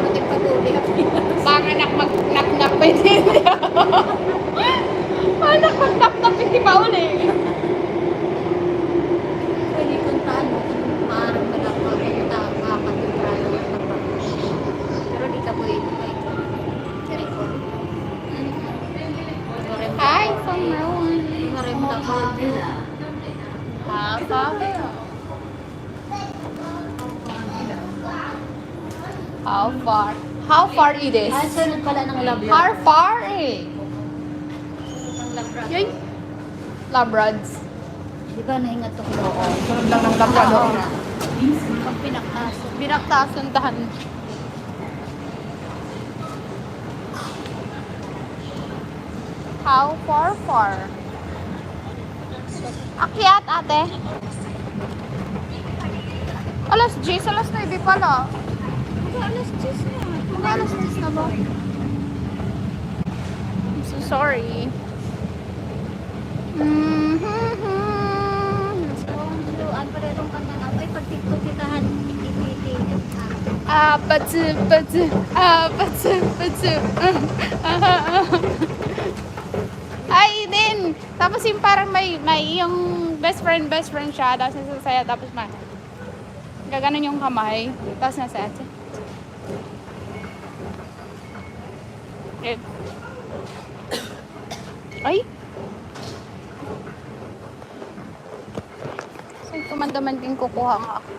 putik pag-uli. Panganak mag-nak-nak pa hindi. Anak mag-nak-nak hindi pa uli. Pwede kung paano, maaaring magkakapunta, makakatibrado at magpapos. Pero di ka pwede pa ito. I-record. Hi, from Rowan. Marem ka pa. How far? How far it is? Ah, sunod pala ng labra. How far eh? Ng labra. Yay! Labrads. Di ba nahingat ko? Oo. Sunod lang ng labrador. Pag pinaktas. Binaktasuntahan. How far? Akyat, ate. Alas 10, alas 9 pala. Alas 10 na. Alas 10 na ba? I'm so sorry. Ang paretong kanta na. Ay, pag TikTok kitahan. Patsu. Ay, din. Tapos yung parang may yung best friend siya. Tapos nasasaya. Tapos gaganon yung kamay. Tapos nasa ate. Ay! So, tumandaman din kukuha nga ako.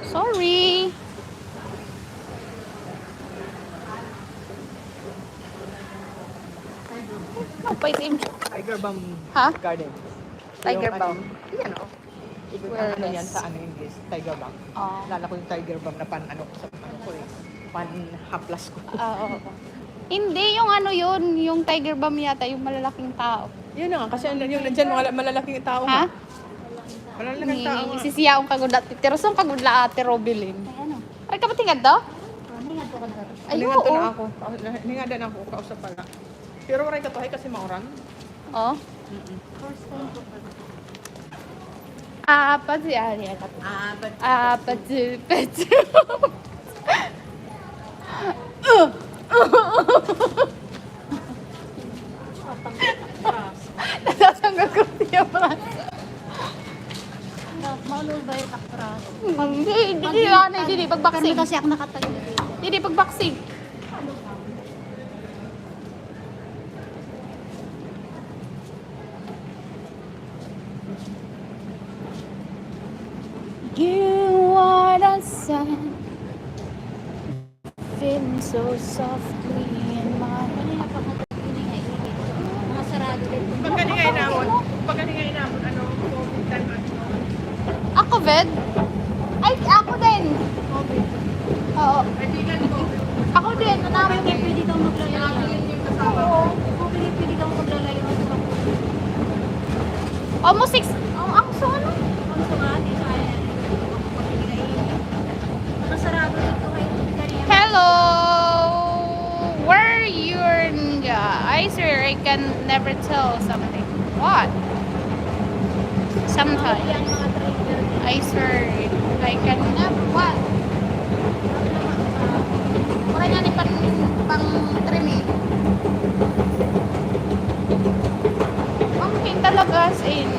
Sorry! Napaitim. Tiger Balm Ha? Garden. Tiger Yung Balm. Yan o. Ibig Wellness. ano yan sa ano English, Tiger Balm. Oo. Lala ko yung Tiger Balm na pan ano ko sa ano ko eh. Pan haplas ko. Oo. Hindi, yung ano yun. Yung Tiger Balm yata, yung malalaking tao. Yun na nga, kasi yung nandyan mga malalaking tao Ha? nga. Malalaking tao nga. Isisiyaong kagudlat. Tirosong kagudla ate Robilin. Ay, ano? Ay, kapatingad daw? Nahingat ko ka na. Ay, Ningan to oo. na ako. Ningan din ako, kausap pala. Pero waray ka to, ay kasi mauran. Oh. First time ko pa. Patsu. Patsu. Natatanggap ko siya pa. Maulol ba yung takras? Hindi, Pero pagbaksig. kasi ako nakatagal dito. Hindi, pagbaksig. You are the sun, feeling so softly in my Kanina pa katagal mga sarado din. Pagkaningay namon, ano, COVID time ano. Ako, Ved? Ay, ako din. Oo. Kaibigan ko. Ako din. Nanami. Hindi pwede kang maglalayo. Oo. Pwede kang maglalayo. Almost 6. Ang so ano? Ang sungat, ito ay mga sarado dito kayo. Kanina. Hello! Where you're I swear I can never tell something. What? Sometimes. Yan mga trainer. I swear I can never. What? Mura nga ni pang trim eh. Ang pink talaga as in.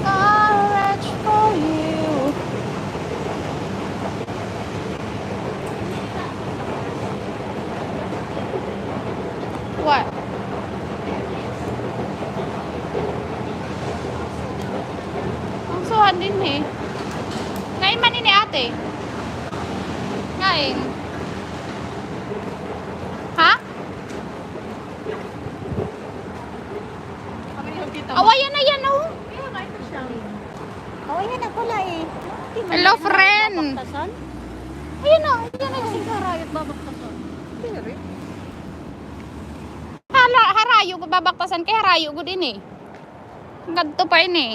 I'll reach for you. What? Ang suhan din eh. Ngayon man ni ate. Ngayon. Ha? Kami yung kita. Awayan na yan oh. Oh, yan na pala eh. Hello, friend. Babaktasan? Ayun na. Ayun na. Kasi karayot babaktasan. Hindi rin. Harayo ko babaktasan kay harayo ko din eh. Ganto pa yun eh.